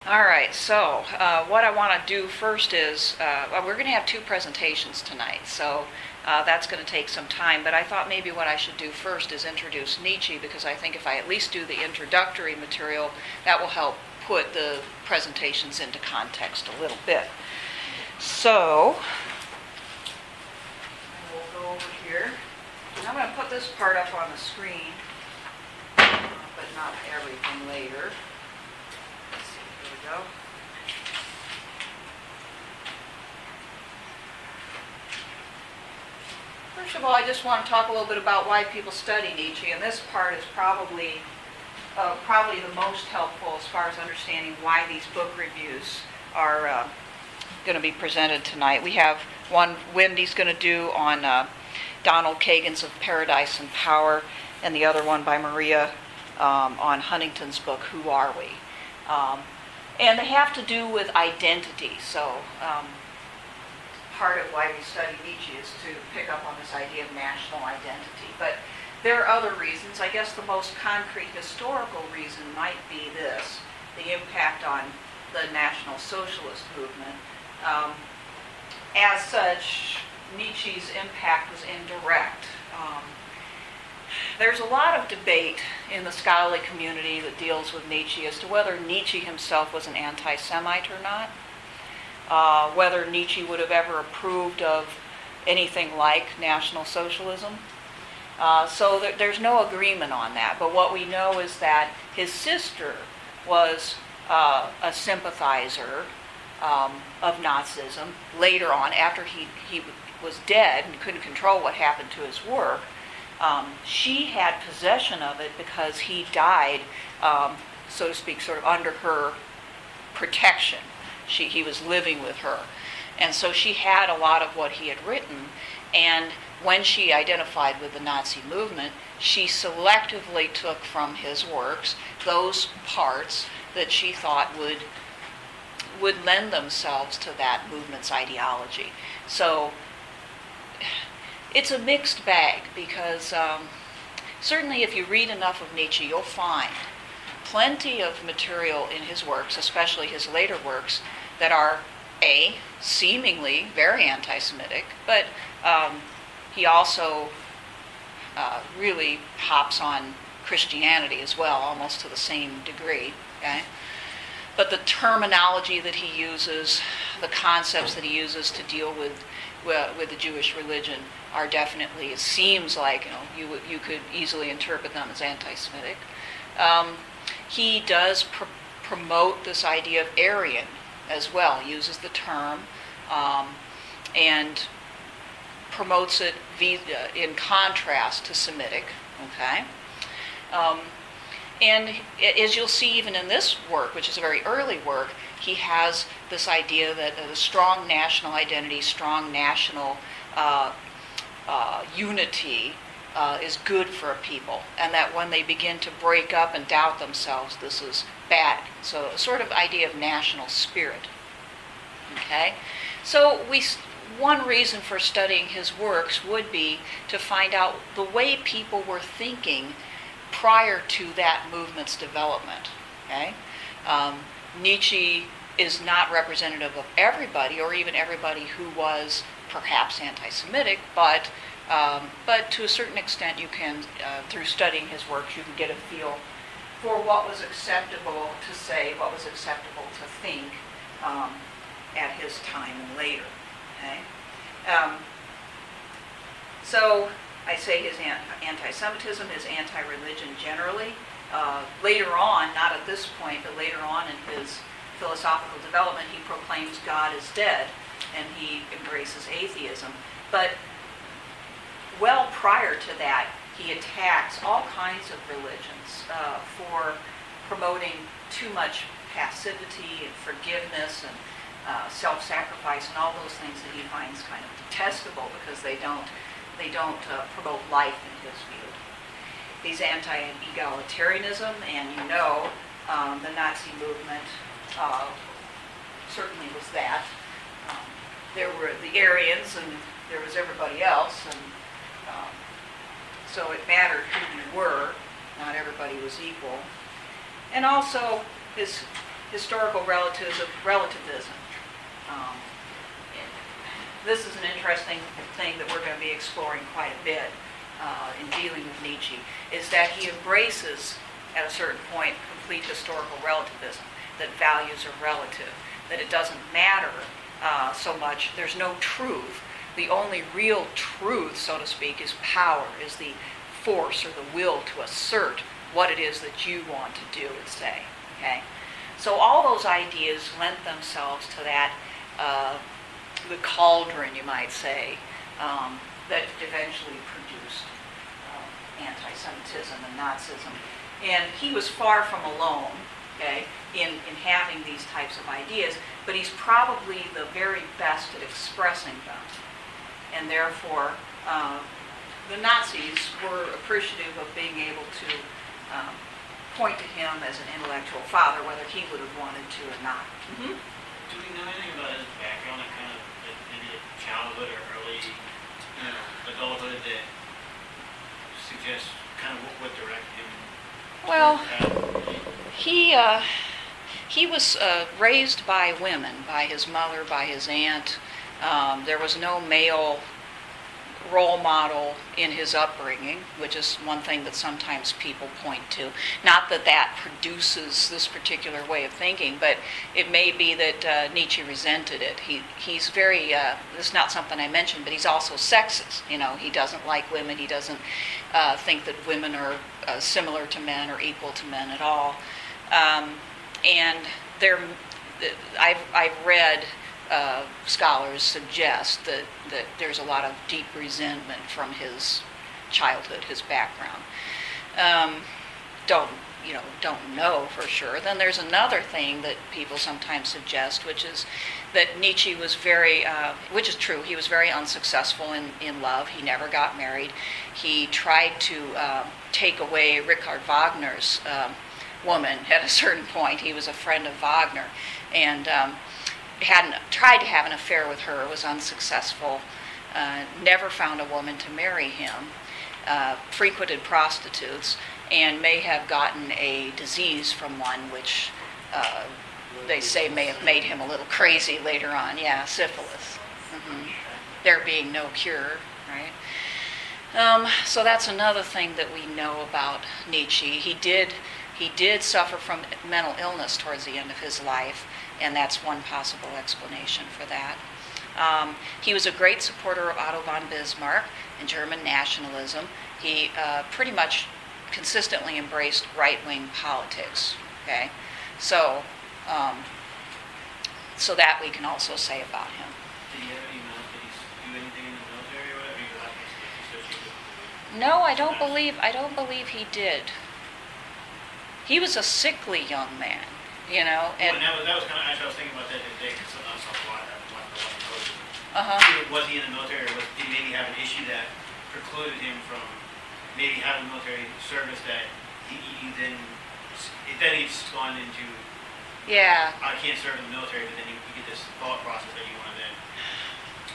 All right, so what I want to do first is, we're going to have two presentations tonight, so that's going to take some time, but I thought maybe what I should do first is introduce Nietzsche, because I think if I at least do the introductory material, that will help put the presentations into context a little bit. So, we'll go over here. I'm going to put this part up on the screen, but not everything later. Let's see, here we go. First of all, I just want to talk a little bit about why people study Nietzsche, and this part is probably the most helpful as far as understanding why these book reviews are going to be presented tonight. We have one Wendy's going to do on Donald Kagan's Of Paradise and Power, and the other one by Maria on Huntington's book, Who Are We? And they have to do with identity. So part of why we study Nietzsche is to pick up on this idea of national identity. But there are other reasons. I guess the most concrete historical reason might be this, the impact on the National Socialist movement. As such, Nietzsche's impact was indirect. There's a lot of debate in the scholarly community that deals with Nietzsche as to whether Nietzsche himself was an anti-Semite or not, whether Nietzsche would have ever approved of anything like National Socialism. So there's no agreement on that. But what we know is that his sister was a sympathizer of Nazism. Later on, after he was dead and couldn't control what happened to his work, she had possession of it because he died, so to speak, sort of under her protection. He was living with her. And so she had a lot of what he had written, and when she identified with the Nazi movement, she selectively took from his works those parts that she thought would lend themselves to that movement's ideology. So it's a mixed bag, because certainly if you read enough of Nietzsche, you'll find plenty of material in his works, especially his later works, that are seemingly very anti-Semitic, but he also really hops on Christianity as well, almost to the same degree. Okay? But the terminology that he uses, the concepts that he uses to deal with the Jewish religion are definitely, it seems like, you could easily interpret them as anti-Semitic. He does promote this idea of Aryan as well, uses the term, and promotes it in contrast to Semitic, okay? And as you'll see even in this work, which is a very early work, he has this idea that a strong national identity, strong national unity is good for a people, and that when they begin to break up and doubt themselves, this is bad. So a sort of idea of national spirit. Okay? So one reason for studying his works would be to find out the way people were thinking prior to that movement's development. Okay? Nietzsche is not representative of everybody, or even everybody who was perhaps anti-Semitic, but to a certain extent you can, through studying his works, you can get a feel for what was acceptable to say, what was acceptable to think at his time and later. Okay? So I say his anti-Semitism, his anti-religion generally. Later on, not at this point, but later on in his philosophical development, he proclaims God is dead, and he embraces atheism. But well prior to that, he attacks all kinds of religions for promoting too much passivity and forgiveness and self-sacrifice and all those things that he finds kind of detestable, because they don't promote life in his view. He's anti-egalitarianism, and the Nazi movement certainly was that. There were the Aryans, and there was everybody else, and so it mattered who you were. Not everybody was equal. And also his historical relativism. Um, this is an interesting thing that we're going to be exploring quite a bit in dealing with Nietzsche, is that he embraces, at a certain point, complete historical relativism, that values are relative, that it doesn't matter so much, there's no truth. The only real truth, so to speak, is power, is the force or the will to assert what it is that you want to do and say. Okay? So all those ideas lent themselves to that, the cauldron, you might say, that eventually produced anti-Semitism and Nazism. And he was far from alone, okay, in having these types of ideas, but he's probably the very best at expressing them. And therefore, the Nazis were appreciative of being able to point to him as an intellectual father, whether he would have wanted to or not. Mm-hmm. Do we know anything about his background and kind of maybe childhood or early, adulthood that suggests kind of what directed him? Well, he was raised by women, by his mother, by his aunt. There was no male role model in his upbringing, which is one thing that sometimes people point to. Not that that produces this particular way of thinking, but it may be that Nietzsche resented it. He's very, this is not something I mentioned, but he's also sexist. He doesn't like women. He doesn't think that women are similar to men or equal to men at all. And I've read scholars suggest that there's a lot of deep resentment from his childhood, his background. Don't know for sure. Then there's another thing that people sometimes suggest, which is that Nietzsche was very, which is true, he was very unsuccessful in love. He never got married. He tried to take away Richard Wagner's woman at a certain point. He was a friend of Wagner, and tried to have an affair with her, was unsuccessful, never found a woman to marry him, frequented prostitutes, and may have gotten a disease from one which they say may have made him a little crazy later on. Yeah, syphilis. Mm-hmm. There being no cure, right? So that's another thing that we know about Nietzsche. He did suffer from mental illness towards the end of his life, and that's one possible explanation for that. He was a great supporter of Otto von Bismarck and German nationalism. He pretty much consistently embraced right-wing politics. Okay, so that we can also say about him. Did he have any did he do anything in the military or whatever? No, I don't believe he did. He was a sickly young man. And that was kind of, actually I was thinking about that the other day, because I saw was he in the military, or did he maybe have an issue that precluded him from maybe having military service that he then he's gone into, I can't serve in the military, but then you get this thought process that you want to then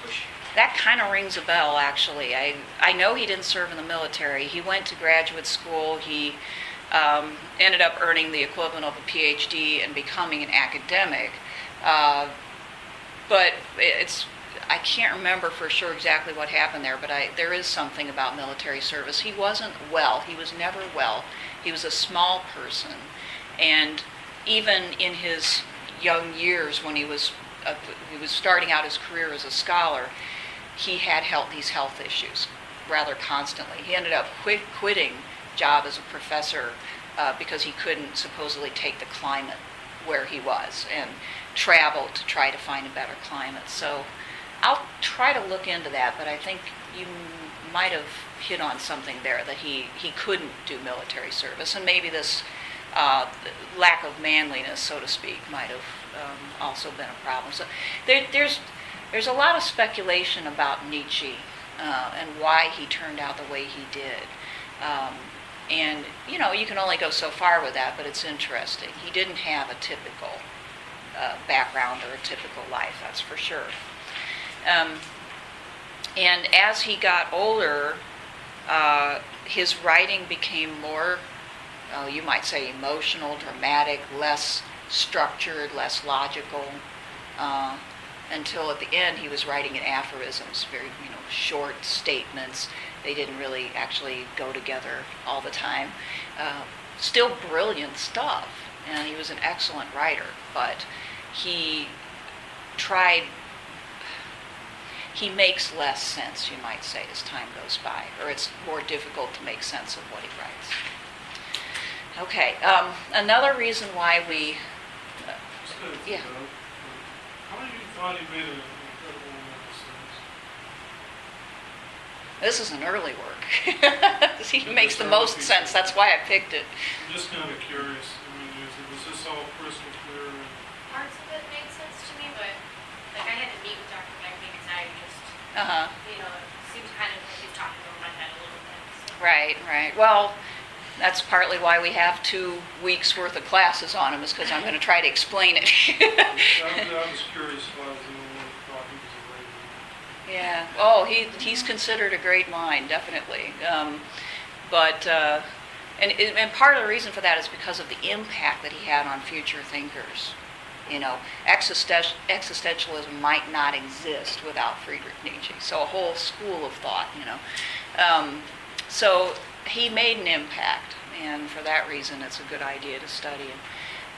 push. That kind of rings a bell, actually. I know he didn't serve in the military. He went to graduate school. He ended up earning the equivalent of a PhD and becoming an academic. But I can't remember for sure exactly what happened there, but there is something about military service. He wasn't well. He was never well. He was a small person. And even in his young years, when he was starting out his career as a scholar, he had these health issues rather constantly. He ended up quitting job as a professor because he couldn't supposedly take the climate where he was, and traveled to try to find a better climate. So I'll try to look into that, but I think you might have hit on something there, that he couldn't do military service, and maybe this lack of manliness, so to speak, might have also been a problem. So there's a lot of speculation about Nietzsche and why he turned out the way he did. And, you can only go so far with that, but it's interesting. He didn't have a typical background or a typical life, that's for sure. And as he got older, his writing became more, you might say, emotional, dramatic, less structured, less logical, until at the end he was writing in aphorisms, very short statements. They didn't really actually go together all the time. Still brilliant stuff, and he was an excellent writer, but he makes less sense, you might say, as time goes by, or it's more difficult to make sense of what he writes. Okay, another reason why we... yeah. How do you thought he made an incredible amount of sense? This is an early work. He makes the most sense, that's why I picked it. I'm just kind of curious. I mean, was this all crystal clear? Parts of it made sense to me, but like I had to meet with Dr. Beckman because I just, it seems kind of like he's talking over my head a little bit. So. Right. Well, that's partly why we have 2 weeks worth of classes on him, is because I'm going to try to explain it. I was curious why I was the only one who thought he was a great man. Yeah. Oh, he's considered a great mind, definitely. And part of the reason for that is because of the impact that he had on future thinkers. Existentialism might not exist without Friedrich Nietzsche. So a whole school of thought, So he made an impact, and for that reason it's a good idea to study him.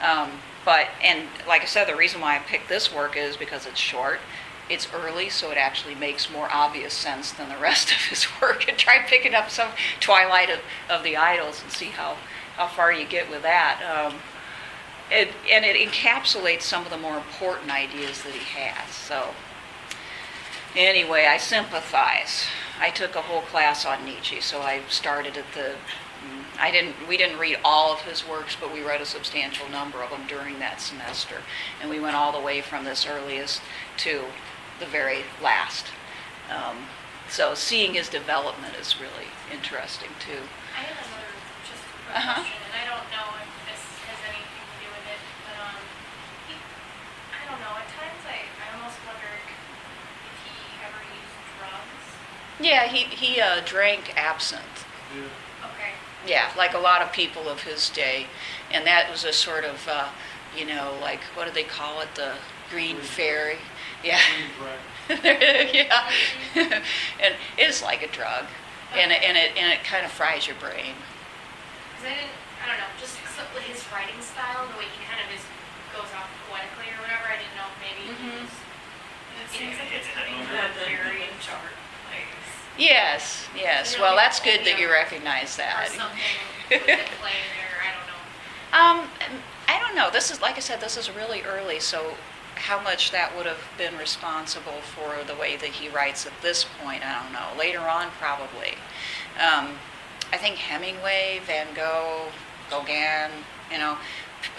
And like I said, the reason why I picked this work is because it's short. It's early, so it actually makes more obvious sense than the rest of his work. And try picking up some Twilight of the Idols and see how far you get with that. It encapsulates some of the more important ideas that he has. So anyway, I sympathize. I took a whole class on Nietzsche, so I started at we didn't read all of his works, but we read a substantial number of them during that semester. And we went all the way from this earliest to the very last. So seeing his development is really interesting too. I have another just quick question, and I don't know if this has anything to do with it, but I don't know, at times I almost wonder if he ever used drugs. Yeah, he drank absinthe. Yeah. Okay. Yeah, like a lot of people of his day. And that was a sort of, like, what do they call it? The green fairy. Yeah. Yeah. And it's like a drug. And it kind of fries your brain. Because I don't know, just his writing style, the way he kind of goes off poetically or whatever, I didn't know if maybe he was... It seems like it's putting that very dark place. Yes. Well, that's good that you recognize that. Or something with it playing there, I don't know. I don't know. This is, like I said, this is really early, so how much that would have been responsible for the way that he writes at this point, I don't know. Later on, probably. I think Hemingway, Van Gogh, Gauguin, a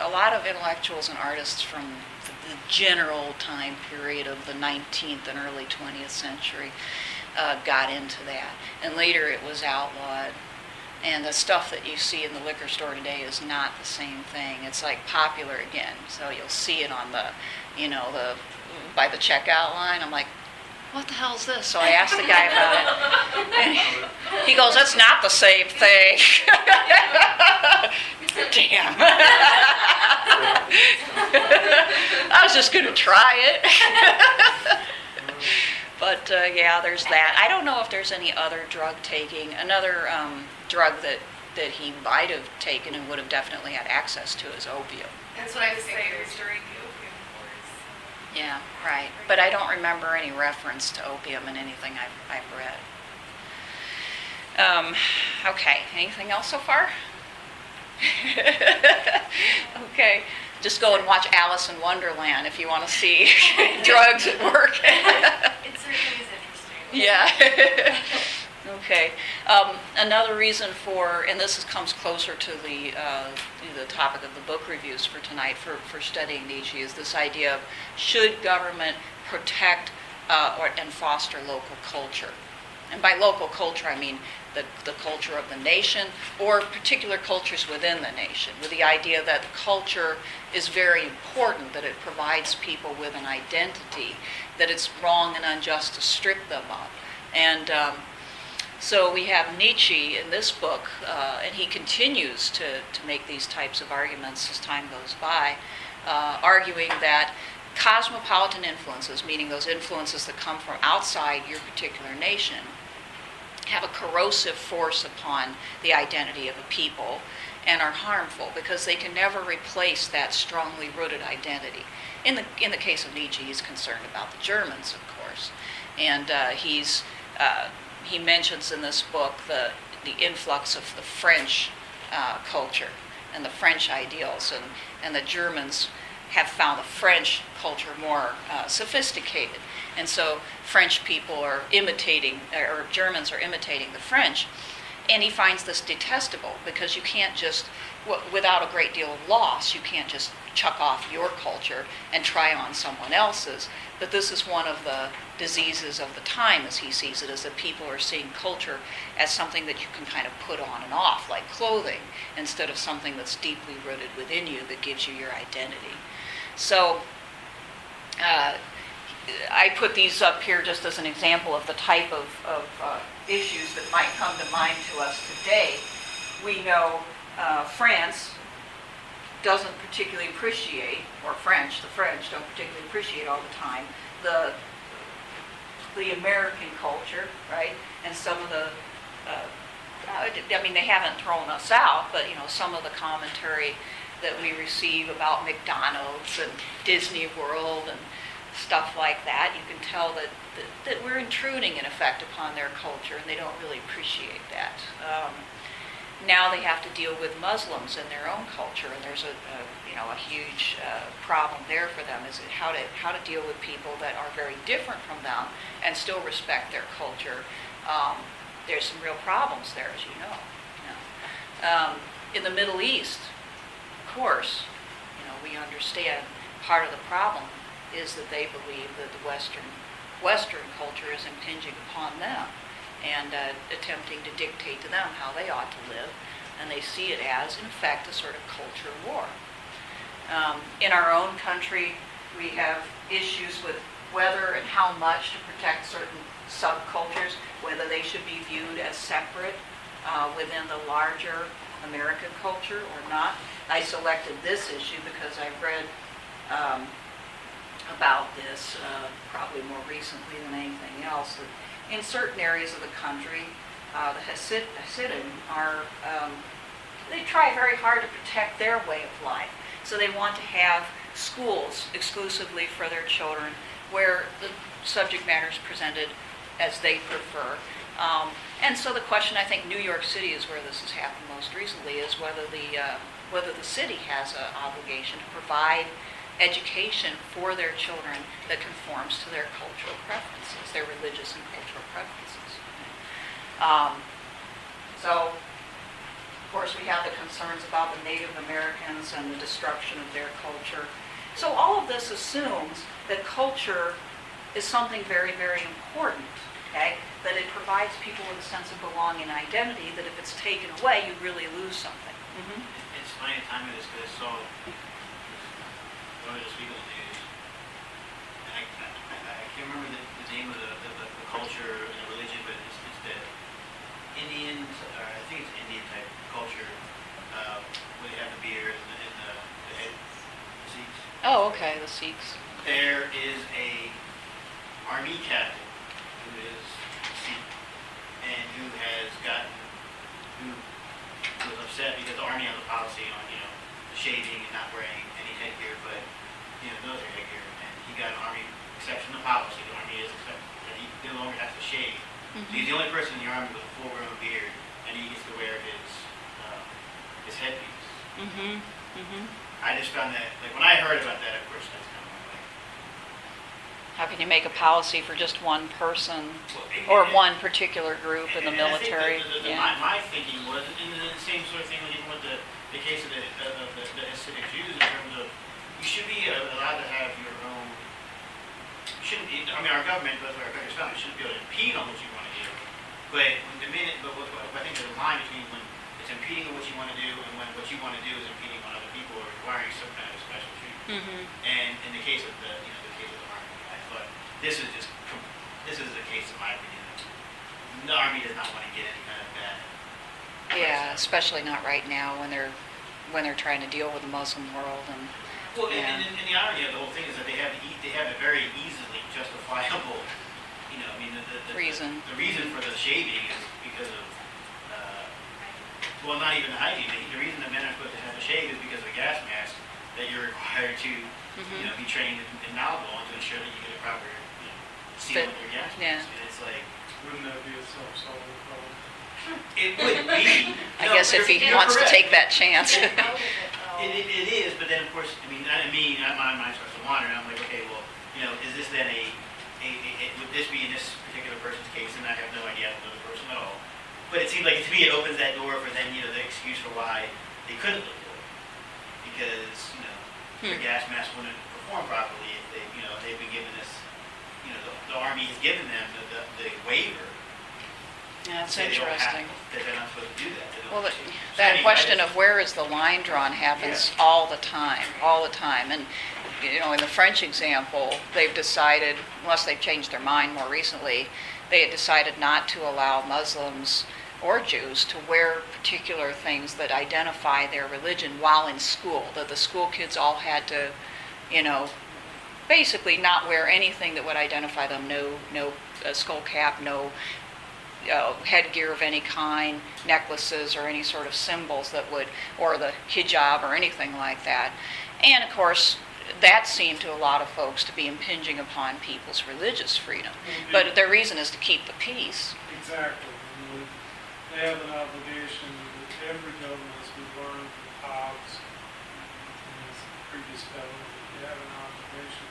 lot of intellectuals and artists from the general time period of the 19th and early 20th century got into that. And later it was outlawed. And the stuff that you see in the liquor store today is not the same thing. It's like popular again. So you'll see it on by the checkout line. I'm like, what the hell is this? So I asked the guy about it. And he goes, it's not the same thing. Damn. I was just going to try it. But yeah, there's that. I don't know if there's any other drug taking. Another drug that he might have taken and would have definitely had access to is opium. That's what I was saying. It was during the opium wars. Yeah, right. But I don't remember any reference to opium in anything I've read. Okay, anything else so far? Okay, just go and watch Alice in Wonderland if you want to see drugs at work. It certainly is interesting. Yeah. Okay. Another reason for, and this comes closer to the topic of the book reviews for tonight for studying Nietzsche, is this idea of should government protect and foster local culture? And by local culture, I mean the culture of the nation or particular cultures within the nation, with the idea that the culture is very important, that it provides people with an identity, that it's wrong and unjust to strip them up. And so we have Nietzsche in this book, and he continues to make these types of arguments as time goes by, arguing that cosmopolitan influences, meaning those influences that come from outside your particular nation, have a corrosive force upon the identity of a people and are harmful because they can never replace that strongly rooted identity. In the case of Nietzsche, he's concerned about the Germans, of course, and he mentions in this book the influx of the French culture and the French ideals, and the Germans have found the French culture more sophisticated. And so French people are imitating, or Germans are imitating the French. And he finds this detestable because you can't just, without a great deal of loss, you can't just chuck off your culture and try on someone else's. But this is one of the diseases of the time, as he sees it, is that people are seeing culture as something that you can kind of put on and off, like clothing, instead of something that's deeply rooted within you that gives you your identity. So I put these up here just as an example of the type of issues that might come to mind to us today. We know France doesn't particularly appreciate, or the French don't particularly appreciate all the time, the American culture, right? And some of the, I mean, they haven't thrown us out, but, some of the commentary that we receive about McDonald's and Disney World and stuff like that, you can tell that we're intruding, in effect, upon their culture, and they don't really appreciate that. Now they have to deal with Muslims in their own culture, and there's a huge problem there for them, is how to deal with people that are very different from them and still respect their culture. There's some real problems there, as you know. In the Middle East, of course, we understand part of the problem is that they believe that the Western culture is impinging upon them and attempting to dictate to them how they ought to live, and they see it as, in effect, a sort of culture war. In our own country, we have issues with whether and how much to protect certain subcultures, whether they should be viewed as separate within the larger American culture or not. I selected this issue because I've read about this probably more recently than anything else. That in certain areas of the country, the Hasidim are, they try very hard to protect their way of life. So they want to have schools exclusively for their children where the subject matter is presented as they prefer. And so the question, I think New York City is where this has happened most recently, is whether the city has an obligation to provide education for their children that conforms to their cultural preferences, their religious and cultural preferences. So, of course, we have the concerns about the Native Americans and the destruction of their culture. So all of this assumes that culture is something very, very important, okay? That it provides people with a sense of belonging and identity, that if it's taken away, you really lose something. Mm-hmm. It's funny timing this, because I saw this week on the news, and I can't remember the name of the culture and the religion, but it's the Indians, or I think it's Indian type culture, where they have the beard and the head, the Sikhs. Oh, okay, the Sikhs. There is a army captain who is Sikh, and who was upset because the army has a policy on, the shaving and not wearing any headgear, but, military headgear, and he got an army exception to policy. The army is accepted, that he no longer has to shave. Mm-hmm. So he's the only person in the army with a full-grown beard, and he gets to wear his headpiece. Mm-hmm. Mm-hmm. I just found that, when I heard about that, of course, that's kind of like, how can you make a policy for just one person or one particular group in the military? My thinking was, and the same sort of thing even with the case of the Hasidic Jews, in terms of you should be allowed to have your own. You shouldn't. Our government, that's what our country's found, shouldn't be able to impede on what you want to do. But I think there's a line between when it's impeding on what you want to do and when what you want to do is impeding on other people or requiring some kind of special treatment. Mm-hmm. And in the case of the case of the army, I thought this is the case, in my opinion. The army does not want to get any kind of bad. Yeah, especially not right now when they're trying to deal with the Muslim world and Well, Yeah. and the irony of the whole thing is that they have a very easily justifiable, I mean, the Reason. The reason for the shaving is because of, well, not even the hygiene. The reason that men are supposed to have a shave is because of the gas mask that you're required to, be trained and knowledgeable on to ensure that you get a proper, seal Fit. with your gas Yeah. mask. And it's like, Wouldn't that be a self-solving problem? it would be. I guess if he you're wants to correct. take that chance. It is, but then of course, I mean, my mind starts to wander, and I'm like, okay, well, is this then would this be in this particular person's case, and I have no idea, I don't know the person at all. But it seems like to me it opens that door for then, the excuse for why they couldn't look good. Because, the gas mask wouldn't perform properly if they've been given this, the Army has given them the waiver. Yeah, that's Say they don't have- interesting. That they're not supposed to do that. They don't Well, have to. So that anyway, question of where is the line drawn happens all the time. And, in the French example, they've decided, unless they've changed their mind more recently, they had decided not to allow Muslims or Jews to wear particular things that identify their religion while in school, that the school kids all had to, basically not wear anything that would identify them, no skull cap, no headgear of any kind, necklaces or any sort of symbols that would, or the hijab or anything like that. And of course, that seemed to a lot of folks to be impinging upon people's religious freedom. But their reason is to keep the peace. Exactly. They have an obligation that every government, as we've learned from Hobbes and his previous government, they have an obligation to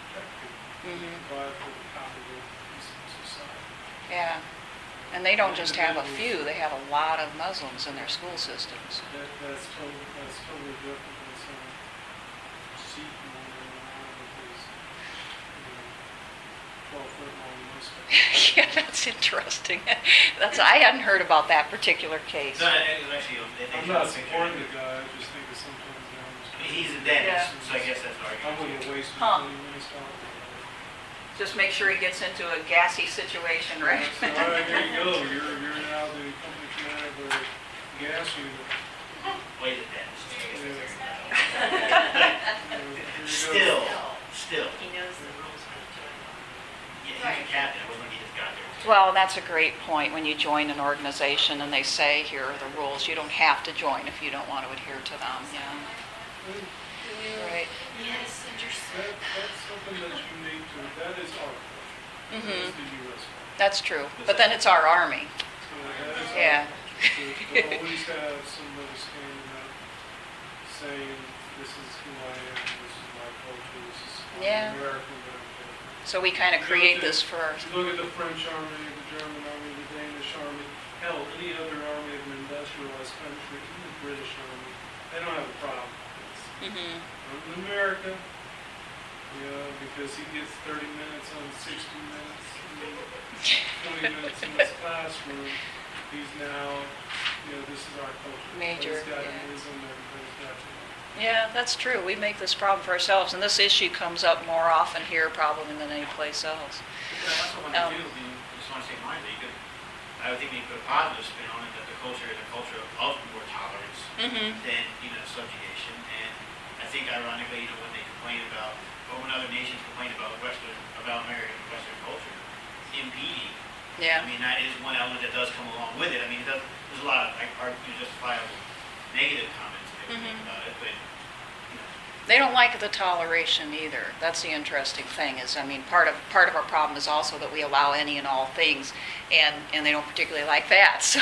protect people, provide for the common good of peaceful society. Yeah. And they don't just have a few, they have a lot of Muslims in their school systems. That's totally different than some Sikh wandering around with his 12-foot long mustache. Yeah, that's interesting. I hadn't heard about that particular case. No, it was actually, I'm not supporting the guy, I just think that sometimes they're understanding. he's a dentist, so I guess that's the I argument. wouldn't waste Huh. 20 minutes talking about it. Just make sure he gets into a gassy situation, right? So, all right, there you go. You're now the company commander of the gas unit. Well, he's a dentist. So I guess that's Here you go. Still. He knows the rules how to join. Yeah, he's a captain. It wasn't like he just got there. Well, that's a great point. When you join an organization and they say, here are the rules, you don't have to join if you don't want to adhere to them. Yeah. Right. Yes, and you're That's something that's unique to, that is our culture. That is the U.S. culture. That's true. But then it's our army. So that is Yeah. to always have somebody standing up saying, this is who I am, this is my culture, this is Yeah. American that I'm different. So we kind of create this for our... You look at the French army, the German army, the Danish army, hell, any other army of an industrialized country, even the British army, they don't have a problem with this. In America, because he gets 30 minutes on 60 minutes, 20 minutes in his classroom, he's now, this is our culture. Major, Everybody's got yeah. an ism, everybody's got to. Yeah, that's true. We make this problem for ourselves, and this issue comes up more often here probably than any place else. But I also want to do, I just want to say mine, that I would think we put a positive spin on it, that the culture is a culture of more tolerance than, subjugation. And I think ironically, when they complain about, or when other nations complain about American Western culture impeding, Yeah. I mean, that is one element that does come along with it. I mean, there's a lot of justifiable negative comments and everything about it, but They don't like the toleration either. That's the interesting thing is, part of our problem is also that we allow any and all things, and they don't particularly like that. So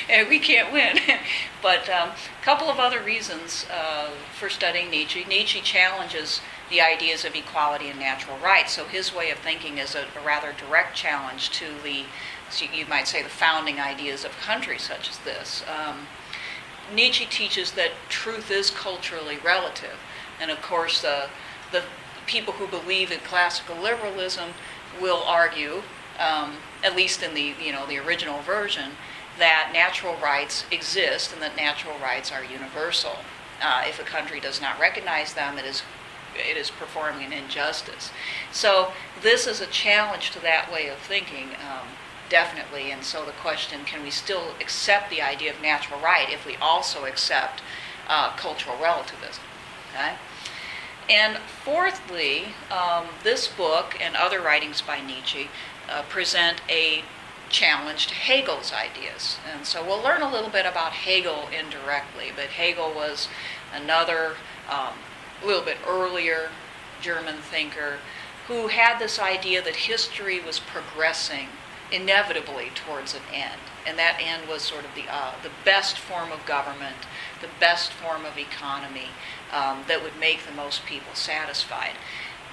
and we can't win. But a couple of other reasons for studying Nietzsche. Nietzsche challenges the ideas of equality and natural rights. So his way of thinking is a rather direct challenge to you might say, the founding ideas of countries such as this. Nietzsche teaches that truth is culturally relative. And of course, the people who believe in classical liberalism will argue, at least in the original version, that natural rights exist and that natural rights are universal. If a country does not recognize them, it is performing an injustice. So this is a challenge to that way of thinking, definitely. And so the question, can we still accept the idea of natural right if we also accept cultural relativism? Okay? And fourthly, this book and other writings by Nietzsche present a challenge to Hegel's ideas. And so we'll learn a little bit about Hegel indirectly, but Hegel was another, a little bit earlier German thinker who had this idea that history was progressing inevitably towards an end. And that end was sort of the best form of government, the best form of economy that would make the most people satisfied.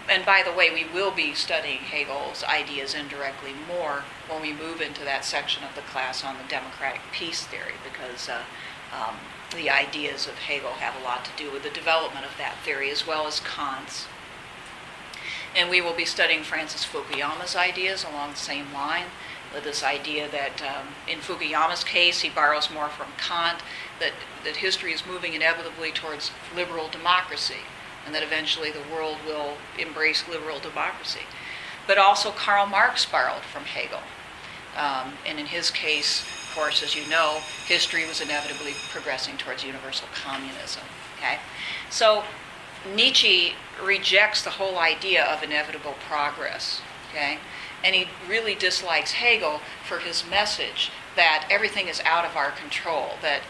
And by the way, we will be studying Hegel's ideas indirectly more when we move into that section of the class on the democratic peace theory, because the ideas of Hegel have a lot to do with the development of that theory, as well as Kant's. And we will be studying Francis Fukuyama's ideas along the same line, with this idea that in Fukuyama's case, he borrows more from Kant, that history is moving inevitably towards liberal democracy, and that eventually the world will embrace liberal democracy. But also Karl Marx borrowed from Hegel. And in his case, of course, as you know, history was inevitably progressing towards universal communism. Okay? So Nietzsche rejects the whole idea of inevitable progress. Okay? And he really dislikes Hegel for his message that everything is out of our control, that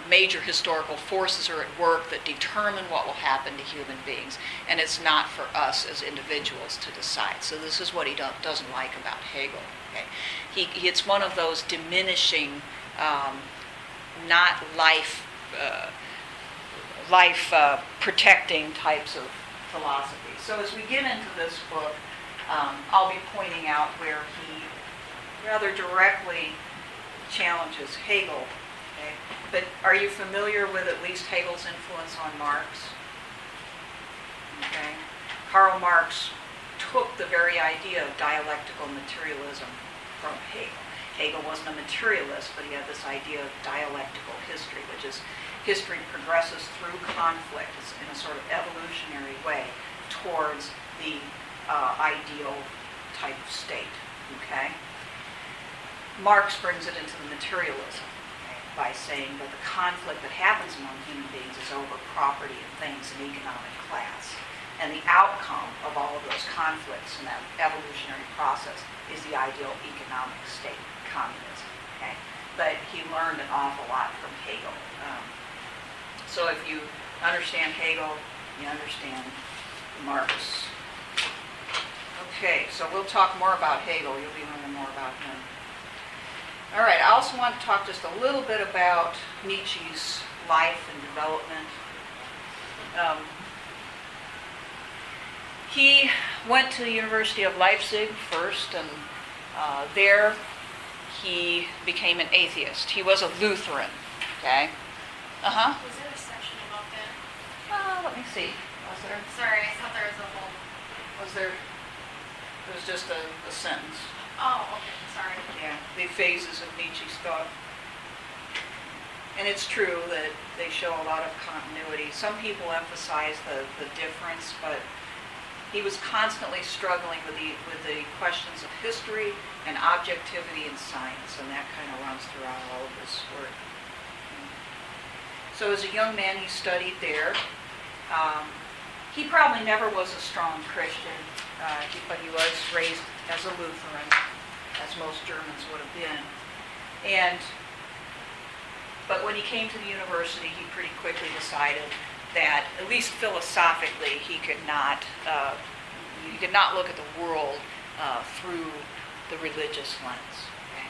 major historical forces are at work that determine what will happen to human beings, and it's not for us as individuals to decide. So this is what he doesn't like about Hegel. Okay? It's one of those diminishing, not life protecting types of philosophy. So as we get into this book, I'll be pointing out where he rather directly challenges Hegel. Okay? But are you familiar with at least Hegel's influence on Marx? Okay. Karl Marx took the very idea of dialectical materialism from Hegel. Hegel wasn't a materialist, but he had this idea of dialectical history, which is history progresses through conflict in a sort of evolutionary way towards the ideal type of state. Okay? Marx brings it into the materialism, okay, by saying that the conflict that happens among human beings is over property and things and economic class. And the outcome of all of those conflicts in that evolutionary process is the ideal economic state, communism. Okay? But he learned an awful lot from Hegel. So if you understand Hegel, you understand Marx. Okay, so we'll talk more about Hegel. You'll be learning more about him. All right, I also want to talk just a little bit about Nietzsche's life and development. He went to the University of Leipzig first, and there he became an atheist. He was a Lutheran, okay? Uh-huh. Was there a section about that? Let me see. Was there? Sorry, I thought there was a whole... Was there? It was just a sentence. Oh, okay, sorry. Yeah, the phases of Nietzsche's thought. And it's true that they show a lot of continuity. Some people emphasize the difference, but he was constantly struggling with the questions of history and objectivity in science, and that kind of runs throughout all of his work. So as a young man, he studied there. He probably never was a strong Christian, but he was raised as a Lutheran, as most Germans would have been. But when he came to the university, he pretty quickly decided that, at least philosophically, he could not look at the world through the religious lens. Okay?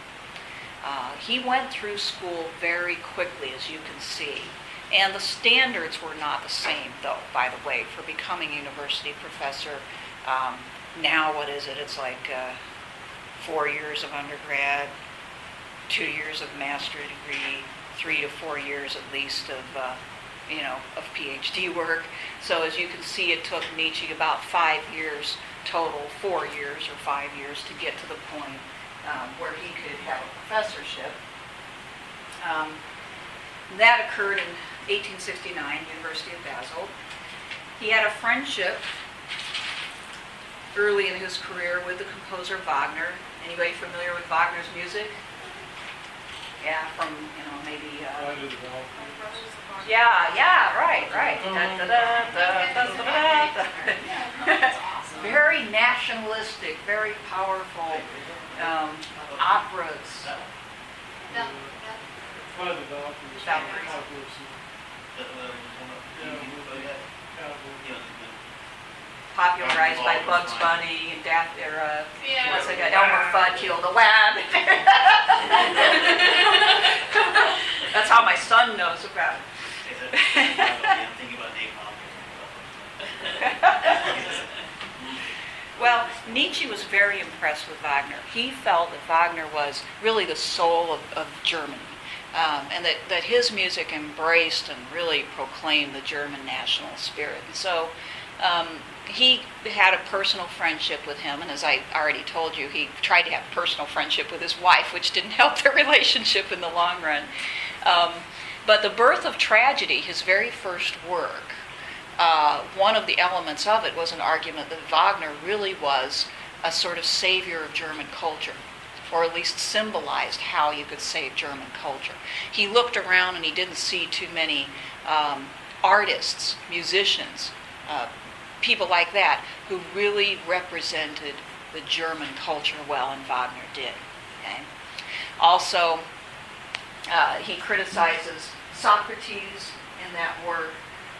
He went through school very quickly, as you can see. And the standards were not the same, though, by the way, for becoming a university professor. Now, what is it? It's like 4 years of undergrad, 2 years of master's degree, 3 to 4 years at least of PhD work. So as you can see, it took Nietzsche about 5 years total, 4 years or 5 years to get to the point where he could have a professorship. That occurred in 1869, University of Basel. He had a friendship early in his career with the composer Wagner. Anybody familiar with Wagner's music? Yeah, from, maybe, Flight of the Valkyries. yeah, right. Da, da, da, da, da, da, da. That's awesome. Very nationalistic, very powerful operas. Yeah. Flight of the Valkyries. Valkyries. Popularized by Bugs Bunny and what's it got? Elmer Fudd killed the wab. That's how my son knows about it. I'm thinking about napalm. Well, Nietzsche was very impressed with Wagner. He felt that Wagner was really the soul of Germany, and that his music embraced and really proclaimed the German national spirit. And so he had a personal friendship with him, and as I already told you, he tried to have a personal friendship with his wife, which didn't help their relationship in the long run. But The Birth of Tragedy, his very first work, one of the elements of it was an argument that Wagner really was a sort of savior of German culture, or at least symbolized how you could save German culture. He looked around and he didn't see too many artists, musicians, people like that who really represented the German culture well, and Wagner did. Okay? Also, he criticizes Socrates in that work,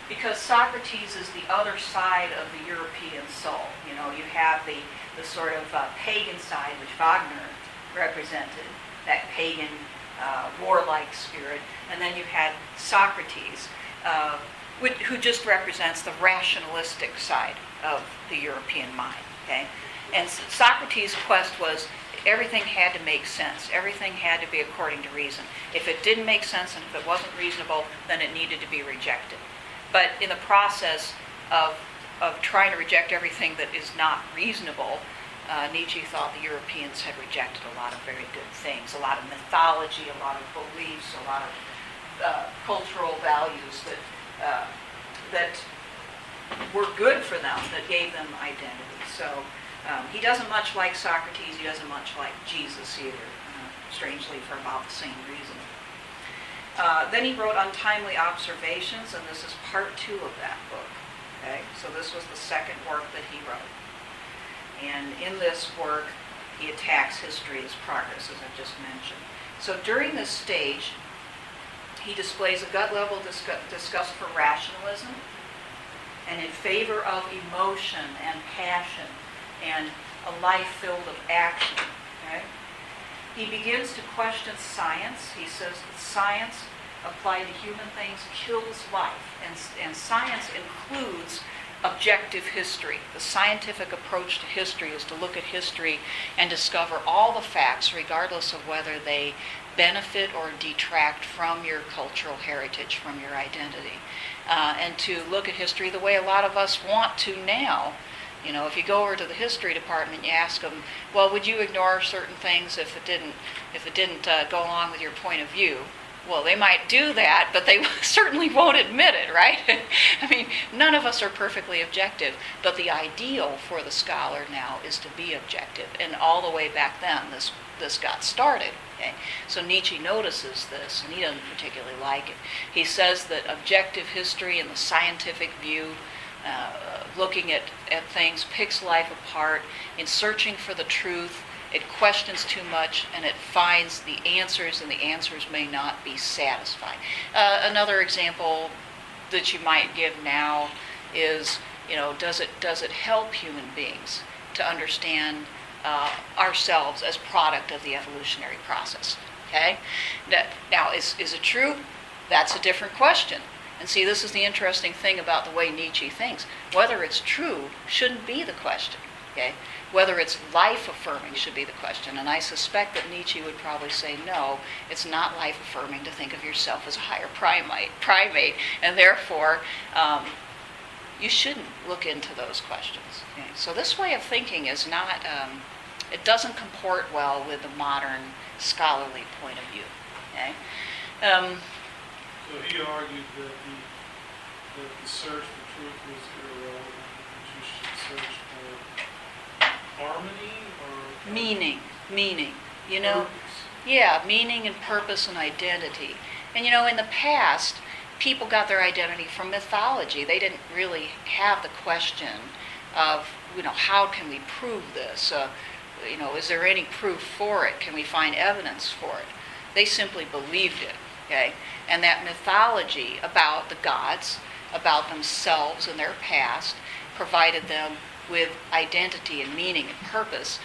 because Socrates is the other side of the European soul. You have the sort of pagan side, which Wagner represented, that pagan, warlike spirit, and then you had Socrates, who just represents the rationalistic side of the European mind. Okay, and Socrates' quest was everything had to make sense. Everything had to be according to reason. If it didn't make sense and if it wasn't reasonable, then it needed to be rejected. But in the process of trying to reject everything that is not reasonable, Nietzsche thought the Europeans had rejected a lot of very good things, a lot of mythology, a lot of beliefs, a lot of cultural values that were good for them, that gave them identity. So he doesn't much like Socrates, he doesn't much like Jesus either, strangely for about the same reason. Then he wrote Untimely Observations, and this is part 2 of that book. Okay, so this was the second work that he wrote. And in this work, he attacks history as progress, as I've just mentioned. So during this stage, he displays a gut-level disgust for rationalism and in favor of emotion and passion and a life filled of action. Okay? He begins to question science. He says that science applied to human things kills life, and science includes objective history. The scientific approach to history is to look at history and discover all the facts, regardless of whether they benefit or detract from your cultural heritage, from your identity. And to look at history the way a lot of us want to now. If you go over to the history department, you ask them, well, would you ignore certain things if it didn't go along with your point of view? Well, they might do that, but they certainly won't admit it, right? I mean, none of us are perfectly objective, but the ideal for the scholar now is to be objective. And all the way back then, this got started. Okay? So Nietzsche notices this, and he doesn't particularly like it. He says that objective history and the scientific view, looking at things, picks life apart. In searching for the truth, it questions too much, and it finds the answers, and the answers may not be satisfying. Another example that you might give now is, does it help human beings to understand ourselves as product of the evolutionary process? Okay. Now, is it true? That's a different question. And see, this is the interesting thing about the way Nietzsche thinks. Whether it's true shouldn't be the question. Okay? Whether it's life-affirming should be the question. And I suspect that Nietzsche would probably say, no, it's not life-affirming to think of yourself as a higher primate, and therefore you shouldn't look into those questions. Okay? So this way of thinking is not, it doesn't comport well with the modern scholarly point of view. Okay? So he argued that the search for truth was irrelevant, that you should search for harmony or Meaning. purpose. Yeah, meaning and purpose and identity. And in the past, people got their identity from mythology. They didn't really have the question of, how can we prove this? Is there any proof for it? Can we find evidence for it? They simply believed it, okay? And that mythology about the gods, about themselves and their past, provided them with identity and meaning and purpose.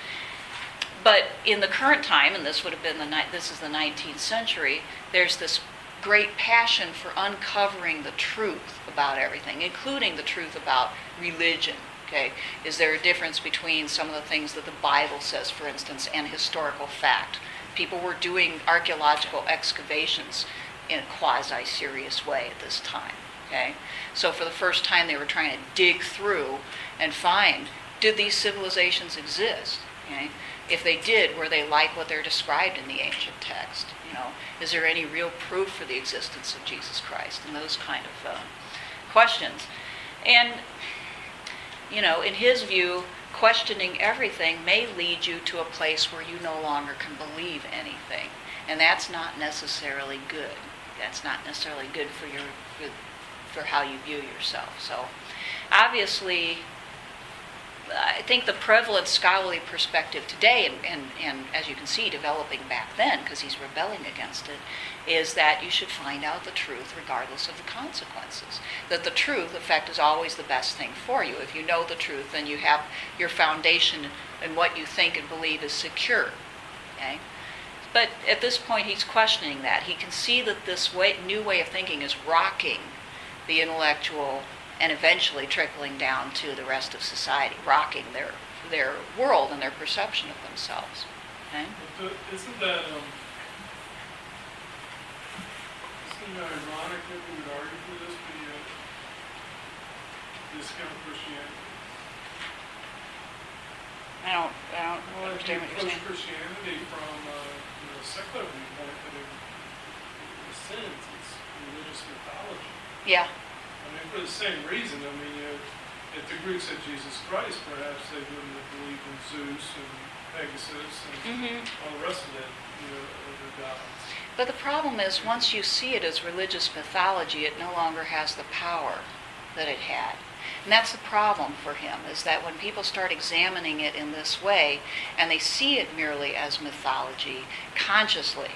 But in the current time, and this would have been this is the 19th century, there's this great passion for uncovering the truth about everything, including the truth about religion. Okay, is there a difference between some of the things that the Bible says, for instance, and historical fact? People were doing archaeological excavations in a quasi-serious way at this time. Okay, so for the first time they were trying to dig through and find, did these civilizations exist? Okay, if they did, were they like what they're described in the ancient text? Is there any real proof for the existence of Jesus Christ? And those kind of questions. And in his view, questioning everything may lead you to a place where you no longer can believe anything. And that's not necessarily good. That's not necessarily good for how you view yourself. So obviously, I think the prevalent scholarly perspective today, and as you can see, developing back then, because he's rebelling against it, is that you should find out the truth regardless of the consequences. That the truth, in fact, is always the best thing for you. If you know the truth, then you have your foundation and what you think and believe is secure. Okay? But at this point, he's questioning that. He can see that this new way of thinking is rocking the intellectual and eventually trickling down to the rest of society, rocking their world and their perception of themselves. Okay? Isn't that ironic that we would argue for this, but discount Christianity? I don't understand what you're saying. Christianity from a secular viewpoint, but in a sense, it's religious mythology. Yeah. I mean, for the same reason. I mean, if the Greeks had Jesus Christ, perhaps they wouldn't have believed in Zeus and Pegasus and all the rest of that, other gods. But the problem is, once you see it as religious mythology, it no longer has the power that it had. And that's the problem for him, is that when people start examining it in this way, and they see it merely as mythology, consciously,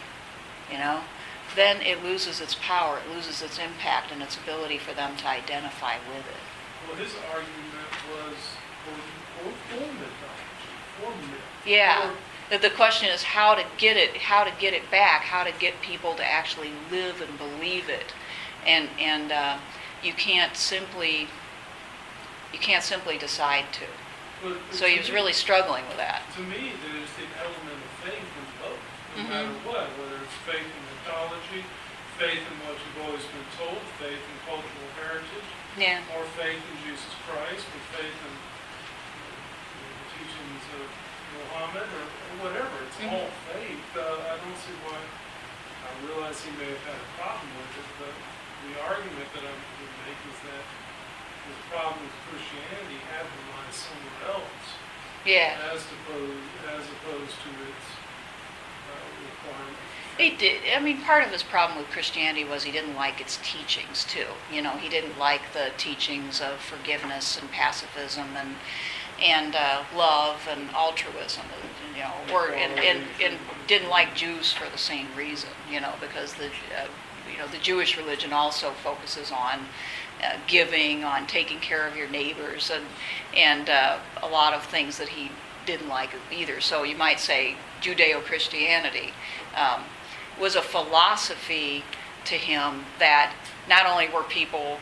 then it loses its power, it loses its impact, and its ability for them to identify with it. Well, his argument was for mythology, for myth. Yeah. The question is how to get it back, how to get people to actually live and believe it, and you can't simply decide to. But so he was really struggling with that. To me, there's the element of faith in both, no matter what, whether it's faith in mythology, faith in what you've always been told, faith in cultural heritage, or faith in Jesus Christ, or faith in the teachings of Muhammad, or whatever. It's all faith. I don't see why. I realize he may have had a problem with it, but the argument that I would make is that his problem with Christianity had to lie somewhere else. Yeah. As opposed to its requirement. He did. I mean, part of his problem with Christianity was he didn't like its teachings too. He didn't like the teachings of forgiveness and pacifism and love and altruism. And didn't like Jews for the same reason. Because the Jewish religion also focuses on giving, on taking care of your neighbors, and a lot of things that he didn't like either. So you might say Judeo-Christianity was a philosophy to him that not only were people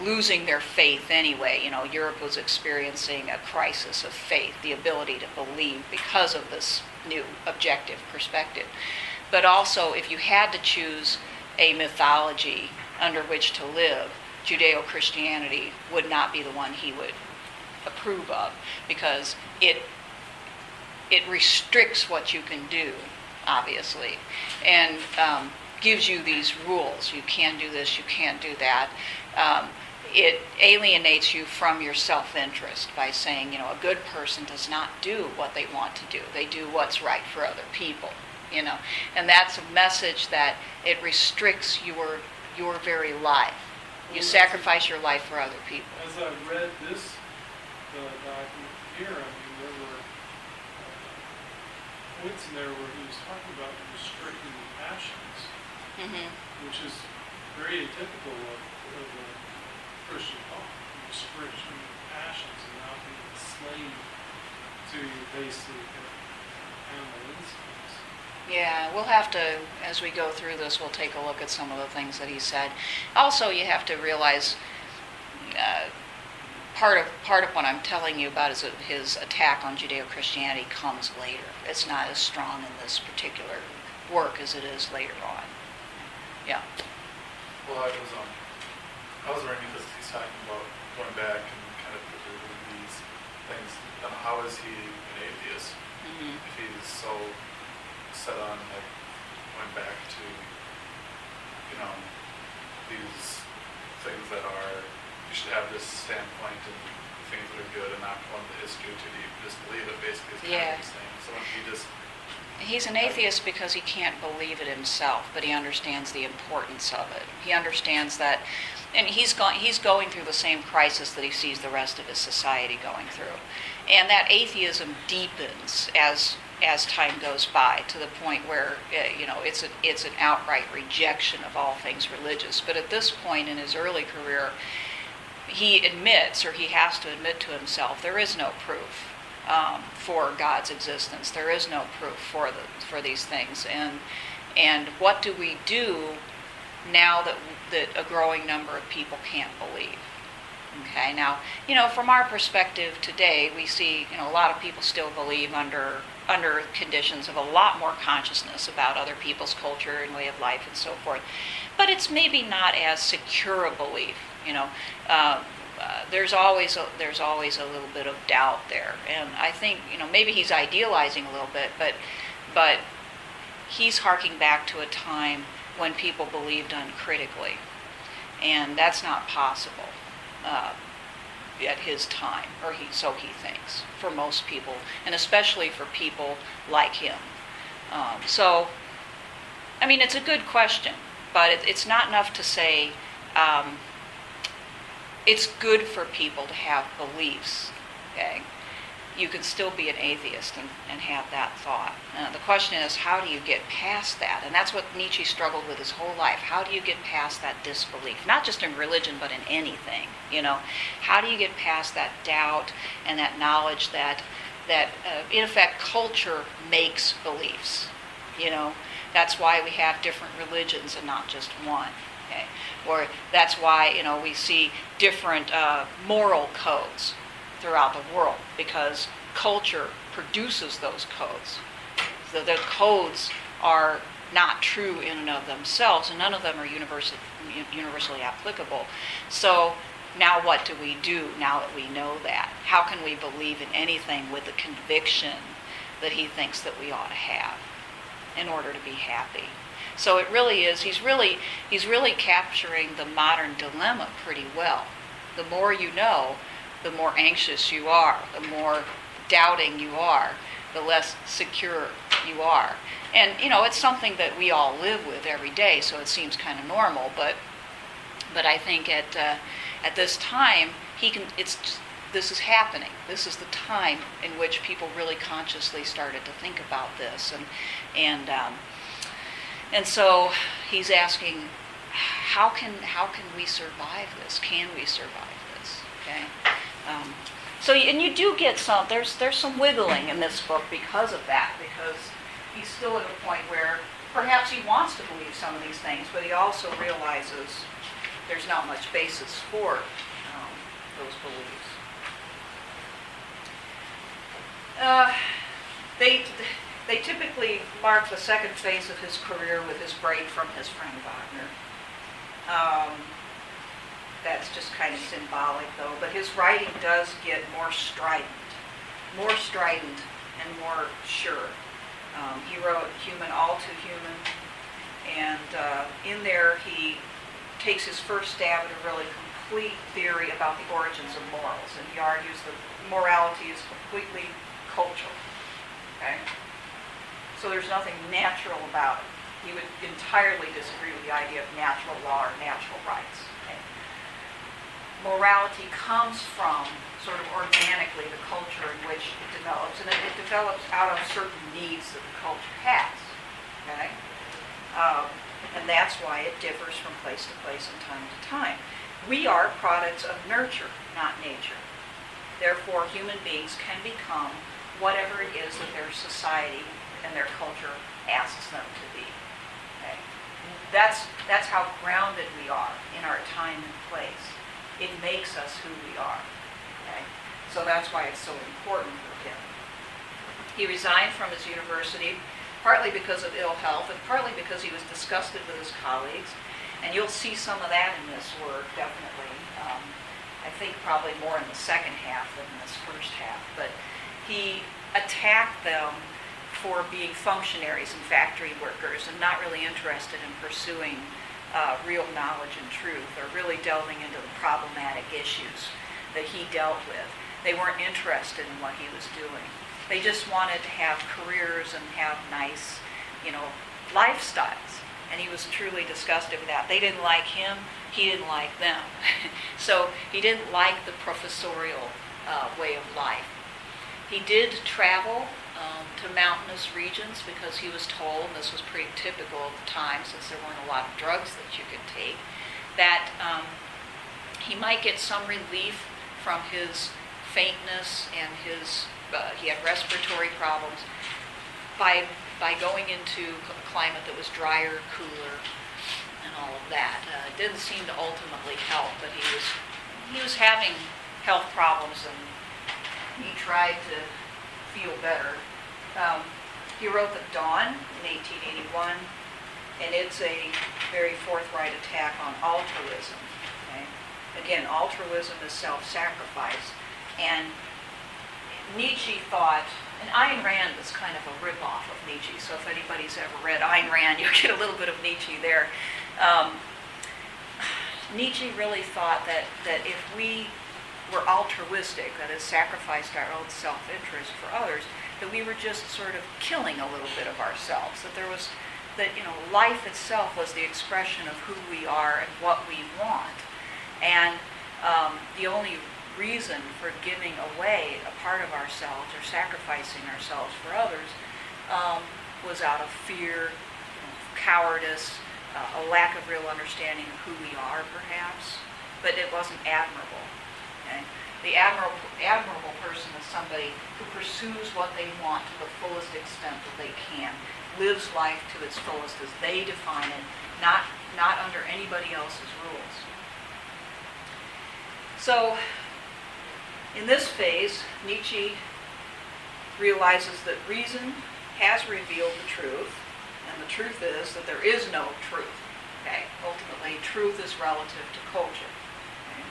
losing their faith anyway. Europe was experiencing a crisis of faith, the ability to believe because of this new objective perspective. But also, if you had to choose a mythology under which to live, Judeo-Christianity would not be the one he would approve of, because it restricts what you can do, obviously, and gives you these rules. You can do this, you can't do that. it alienates you from your self-interest by saying, a good person does not do what they want to do. They do what's right for other people, And that's a message that it restricts your very life. You sacrifice your life for other people. As I read this document here, there were points in there where he was talking about restricting the passions, which is very atypical of Christian thought. Restriction of passions and not being enslaved to your basic animal instincts. Yeah, we'll have to, as we go through this, we'll take a look at some of the things that he said. Also, you have to realize part of what I'm telling you about is his attack on Judeo-Christianity comes later. It's not as strong in this particular work as it is later on. Yeah. Well, I was wondering because he's talking about going back and kind of preserving these things. How is he an atheist if he's so set on going back to these things that are, you should have this standpoint and things that are good and not go into history too deep, just believe it basically is kind of these things. So when he just He's an atheist because he can't believe it himself, but he understands the importance of it. He understands that, and he's going through the same crisis that he sees the rest of his society going through. And that atheism deepens as time goes by to the point where it's an outright rejection of all things religious. But at this point in his early career, he admits, or he has to admit to himself, there is no proof for God's existence. There is no proof for these things. And what do we do now that a growing number of people can't believe? Okay, now, from our perspective today, we see, a lot of people still believe under conditions of a lot more consciousness about other people's culture and way of life and so forth. But it's maybe not as secure a belief, there's always a little bit of doubt there. And I think, maybe he's idealizing a little bit, but he's harking back to a time when people believed uncritically. And that's not possible at his time, or so he thinks, for most people, and especially for people like him. It's a good question, but it's not enough to say it's good for people to have beliefs, okay? You can still be an atheist and have that thought. The question is, how do you get past that? And that's what Nietzsche struggled with his whole life. How do you get past that disbelief? Not just in religion, but in anything, How do you get past that doubt and that knowledge that in effect, culture makes beliefs, That's why we have different religions and not just one. Okay. Or that's why, we see different moral codes throughout the world, because culture produces those codes. So the codes are not true in and of themselves, and none of them are universally applicable. So now what do we do now that we know that? How can we believe in anything with the conviction that he thinks that we ought to have in order to be happy? So it really is, he's really capturing the modern dilemma pretty well. The more you know, the more anxious you are, the more doubting you are, the less secure you are. And, it's something that we all live with every day, so it seems kind of normal, but I think at this time, this is happening. This is the time in which people really consciously started to think about this. And so he's asking, how can we survive this? Can we survive this? Okay. And you do get there's some wiggling in this book because of that, because he's still at a point where perhaps he wants to believe some of these things, but he also realizes there's not much basis for those beliefs. They typically mark the second phase of his career with his break from his friend Wagner. That's just kind of symbolic, though. But his writing does get more strident and more sure. He wrote Human, All Too Human, and in there he takes his first stab at a really complete theory about the origins of morals, and he argues that morality is completely cultural. Okay? So there's nothing natural about it. He would entirely disagree with the idea of natural law or natural rights. Okay? Morality comes from sort of organically the culture in which it develops, and it develops out of certain needs that the culture has. Okay? And that's why it differs from place to place and time to time. We are products of nurture, not nature. Therefore, human beings can become whatever it is that their society and their culture asks them to be. Okay? That's how grounded we are in our time and place. It makes us who we are. Okay? So that's why it's so important for him. He resigned from his university, partly because of ill health and partly because he was disgusted with his colleagues. And you'll see some of that in this work, definitely. I think probably more in the second half than in this first half. But he attacked them for being functionaries and factory workers and not really interested in pursuing real knowledge and truth, or really delving into the problematic issues that he dealt with. They weren't interested in what he was doing. They just wanted to have careers and have nice, lifestyles. And he was truly disgusted with that. They didn't like him. He didn't like them. So he didn't like the professorial way of life. He did travel to mountainous regions because he was told, and this was pretty typical of the time since there weren't a lot of drugs that you could take, that he might get some relief from his faintness and he had respiratory problems by going into a climate that was drier, cooler, and all of that. It didn't seem to ultimately help, but he was having health problems, and he tried to feel better. He wrote The Dawn in 1881, and it's a very forthright attack on altruism. Okay? Again, altruism is self-sacrifice, and Nietzsche thought, and Ayn Rand is kind of a ripoff of Nietzsche, so if anybody's ever read Ayn Rand, you'll get a little bit of Nietzsche there. Nietzsche really thought that if we were altruistic, that is, sacrificed our own self-interest for others, that we were just sort of killing a little bit of ourselves, that life itself was the expression of who we are and what we want. And the only reason for giving away a part of ourselves or sacrificing ourselves for others was out of fear, cowardice, a lack of real understanding of who we are, perhaps, but it wasn't admirable. Okay? The admirable person is somebody who pursues what they want to the fullest extent that they can, lives life to its fullest as they define it, not under anybody else's rules. So, in this phase, Nietzsche realizes that reason has revealed the truth, and the truth is that there is no truth. Okay? Ultimately, truth is relative to culture. Okay?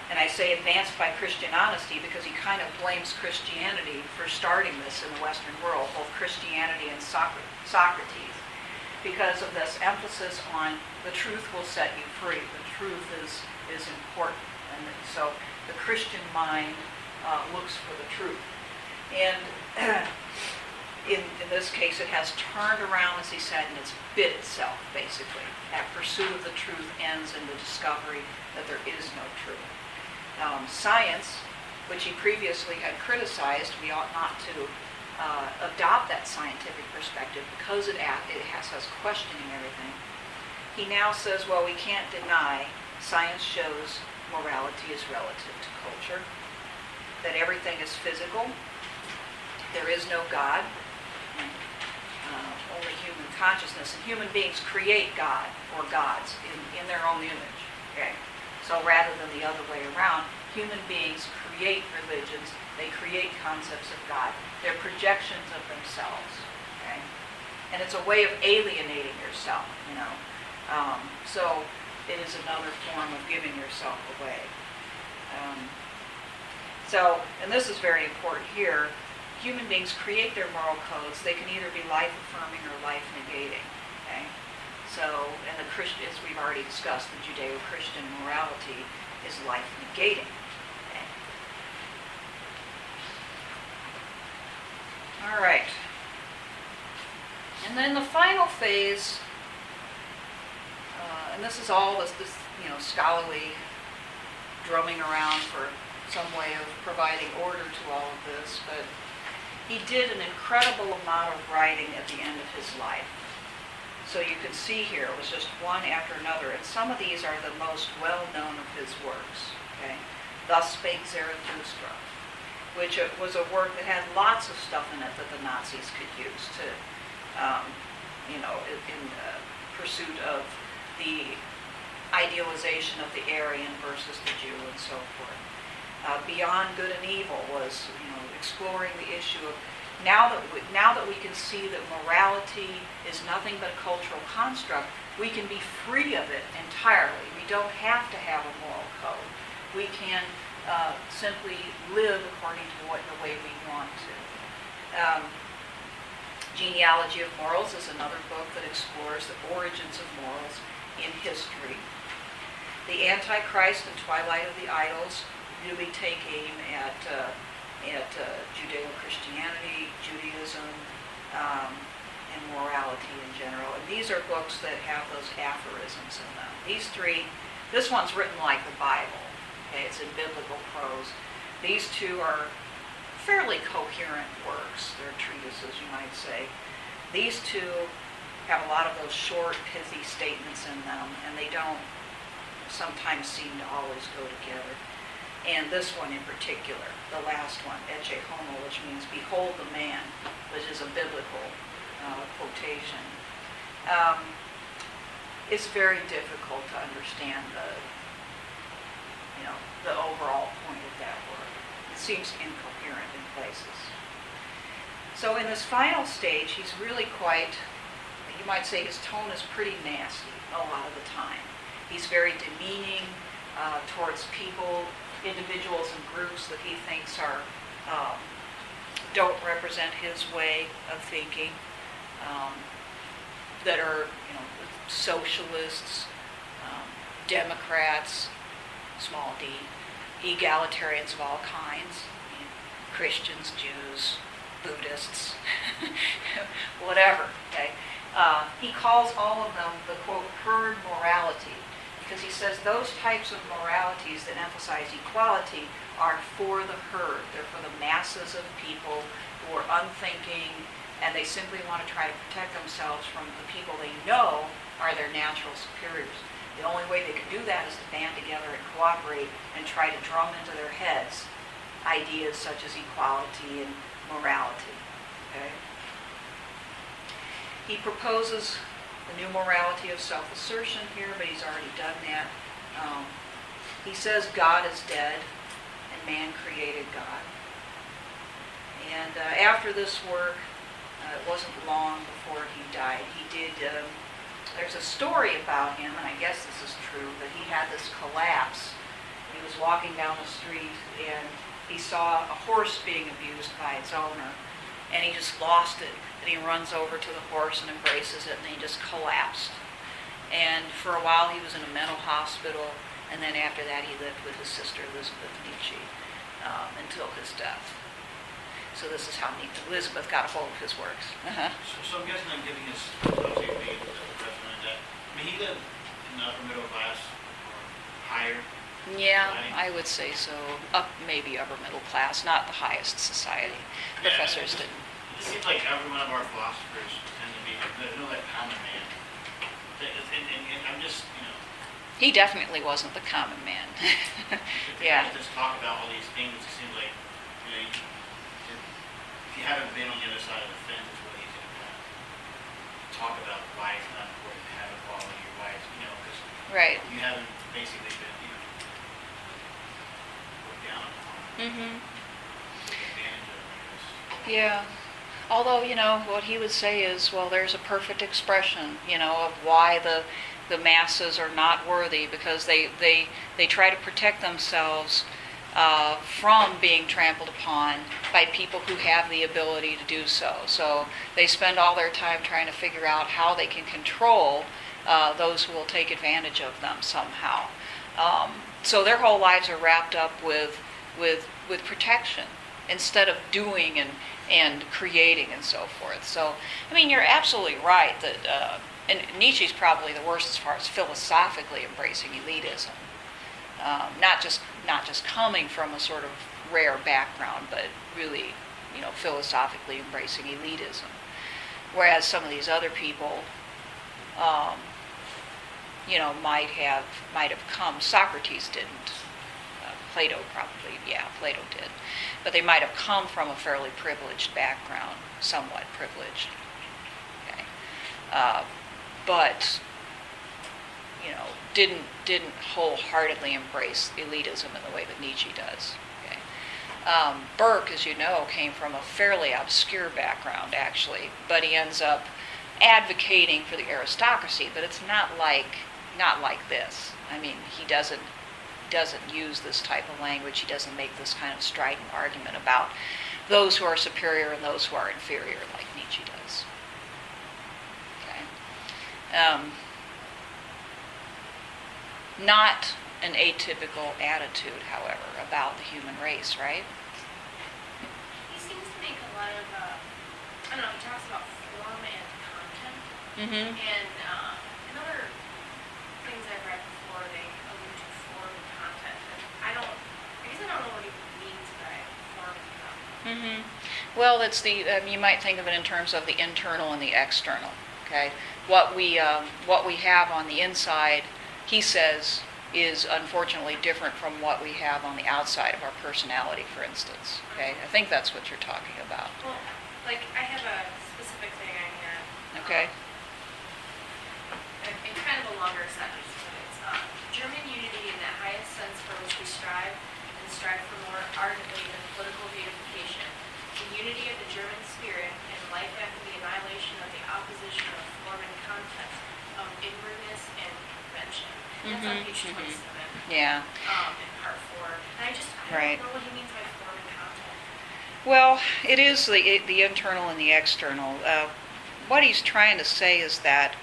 And I say advanced by Christian honesty because he kind of blames Christianity for starting this in the Western world, both Christianity and Socrates, because of this emphasis on the truth will set you free. The truth is important. And so the Christian mind looks for the truth. And in this case, it has turned around, as he said, and it's bit itself, basically. That pursuit of the truth ends in the discovery that there is no truth. Science, which he previously had criticized, we ought not to adopt that scientific perspective because it has us questioning everything. He now says, well, we can't deny science shows morality is relative to culture, that everything is physical, there is no God, only human consciousness, and human beings create God or gods in their own image. Okay? So rather than the other way around, human beings create religions, they create concepts of God, they're projections of themselves. Okay? And it's a way of alienating yourself, So it is another form of giving yourself away. And this is very important here, human beings create their moral codes. They can either be life-affirming or life-negating. Okay? So, and the Christian, as we've already discussed, the Judeo-Christian morality is life negating. Okay. All right. And then the final phase, and this is all this scholarly drumming around for some way of providing order to all of this, but he did an incredible amount of writing at the end of his life. So you can see here, it was just one after another, and some of these are the most well-known of his works. Okay, Thus Spake Zarathustra, which was a work that had lots of stuff in it that the Nazis could use to, in pursuit of the idealization of the Aryan versus the Jew and so forth. Beyond Good and Evil was, exploring the issue of now that we can see that morality is nothing but a cultural construct, we can be free of it entirely. We don't have to have a moral code. We can simply live according to the way we want to. Genealogy of Morals is another book that explores the origins of morals in history. The Antichrist and Twilight of the Idols really take aim at Judeo-Christianity, Judaism, and morality in general. And these are books that have those aphorisms in them. These three, this one's written like the Bible. Okay, it's in biblical prose. These two are fairly coherent works. They're treatises, you might say. These two have a lot of those short, pithy statements in them, and they don't sometimes seem to always go together. And this one in particular, the last one, Ecce Homo, which means behold the man, which is a biblical quotation. It's very difficult to understand the overall point of that work. It seems incoherent in places. So in this final stage, he's really quite, you might say his tone is pretty nasty a lot of the time. He's very demeaning towards people, individuals and groups that he thinks don't represent his way of thinking, that are socialists, Democrats, small d, egalitarians of all kinds, Christians, Jews, Buddhists, whatever. Okay, he calls all of them the quote herd morality, because he says those types of moralities that emphasize equality are for the herd. They're for the masses of people who are unthinking, and they simply want to try to protect themselves from the people they know are their natural superiors. The only way they can do that is to band together and cooperate and try to drum into their heads ideas such as equality and morality. Okay? He proposes the new morality of self-assertion here, but he's already done that. He says God is dead and man created God. And after this work, it wasn't long before he died. He did, there's a story about him, and I guess this is true, that he had this collapse. He was walking down the street and he saw a horse being abused by its owner, and he just lost it. And he runs over to the horse and embraces it, and he just collapsed. And for a while he was in a mental hospital, and then after that he lived with his sister Elizabeth Nietzsche until his death. So this is how Elizabeth got a hold of his works. So I'm guessing I'm giving his being that. I mean, he lived in the upper middle class or higher. Yeah, I would say so. Maybe upper middle class, not the highest society. Yeah, Professors didn't. It seems like every one of our philosophers tend to be that common man. And I'm just, He definitely wasn't the common man. Yeah. Just talk about all these things. It seems like, if you haven't been on the other side of the fence, it's really easy to kind of talk about why it's not important to have equality or why it's, because Right. you haven't basically been, looked down upon. Mm-hmm. Take advantage of, I guess. Yeah. Although, what he would say is, well, there's a perfect expression, of why the masses are not worthy, because they try to protect themselves from being trampled upon by people who have the ability to do so. So they spend all their time trying to figure out how they can control those who will take advantage of them somehow. So their whole lives are wrapped up with protection instead of doing and creating and so forth. So, I mean, you're absolutely right that, and Nietzsche's probably the worst as far as philosophically embracing elitism. Not just coming from a sort of rare background, but really, philosophically embracing elitism. Whereas some of these other people, might have come. Socrates didn't. Plato did. But they might have come from a fairly privileged background, somewhat privileged. Okay. But didn't wholeheartedly embrace elitism in the way that Nietzsche does. Okay. Burke, as you know, came from a fairly obscure background, actually, but he ends up advocating for the aristocracy. But it's not like this. I mean, he doesn't use this type of language. He doesn't make this kind of strident argument about those who are superior and those who are inferior, like Nietzsche does. Okay. Not an atypical attitude, however, about the human race, right? He seems to make a lot of, he talks about form and content. Mm-hmm. And in other things I've read before, they allude to form and content. And I guess I don't know what he means by form and content. Mm-hmm. Well, it's you might think of it in terms of the internal and the external. Okay, what we have on the inside, he says, is unfortunately different from what we have on the outside of our personality, for instance. Okay, I think that's what you're talking about. Well, like I have a specific thing I had. Okay. In kind of a longer sentence, but it's German unity in the highest sense for which we strive for more ardently than political reification. The unity of the German spirit and life after the annihilation of the opposition of form and content, of inwardness and convention. That's on page 27. Yeah. In part 4. And I don't know what he means by form and content. Well, it is the internal and the external. What he's trying to say is that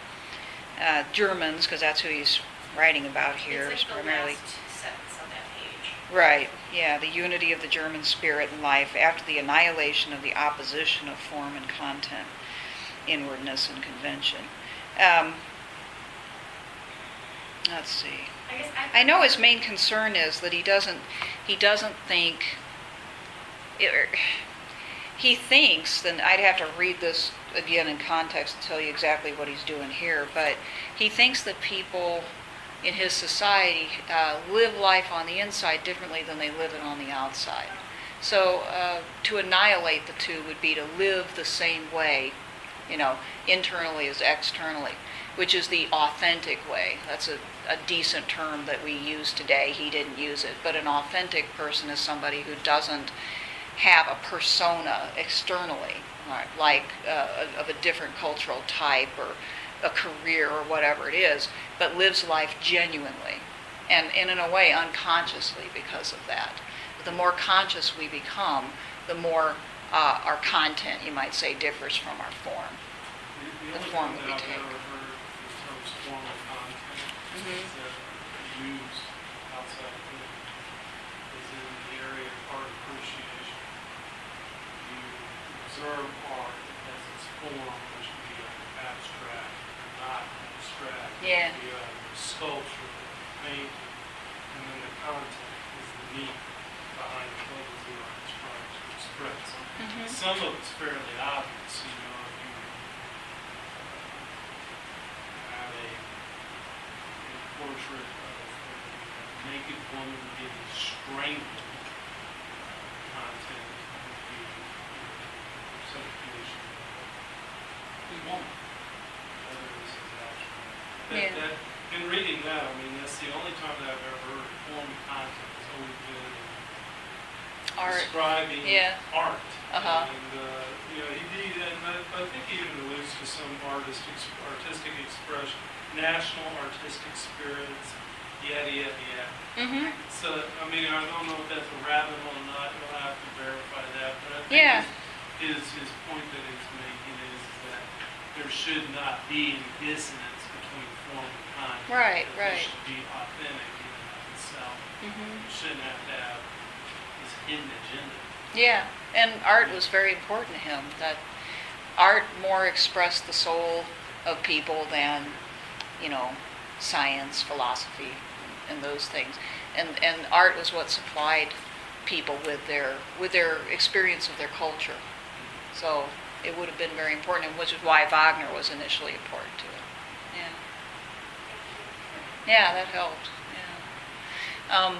Germans, because that's who he's writing about here, It's is like the primarily. last sentence on that page. Right, yeah, the unity of the German spirit and life after the annihilation of the opposition of form and content, inwardness and convention. Let's see. I know his main concern is that he doesn't think. He thinks, and I'd have to read this again in context to tell you exactly what he's doing here, but he thinks that people in his society live life on the inside differently than they live it on the outside. So to annihilate the two would be to live the same way, internally as externally, which is the authentic way. That's a decent term that we use today. He didn't use it, but an authentic person is somebody who doesn't have a persona externally, like of a different cultural type or a career or whatever it is, but lives life genuinely and in a way unconsciously because of that. The more conscious we become, the more our content, you might say, differs from our form. The form only that we thing take. I've ever heard in terms of form and content is that used outside of it is in the area of art appreciation. You observe art as its form, which would be abstract, not abstract. Yeah. It would be sculpture, painting, and then the content is the meat behind what is the art trying to express. Some of it's fairly obvious, if you have a portrait of a naked woman getting strangled, content would be personification of a woman. Whether this is abstract. In reading that, that's the only time that I've ever heard form and content has always been Art. describing art. Uh-huh. And I think he even alludes to some artistic expression, national artistic spirits, yada. Mm-hmm. So, I don't know if that's a rabbit hole or not. We'll have to verify that. But I think his point that he's making is that there should not be any dissonance between between form and content. Right, That right. It should be authentic in and of itself. Mhm. You shouldn't have to have this hidden agenda. Yeah, and art was very important to him, that art more expressed the soul of people than, science, philosophy, and those things. And art was what supplied people with their experience of their culture. So it would have been very important, which is why Wagner was initially important to it. Yeah. Yeah, that helped. Yeah.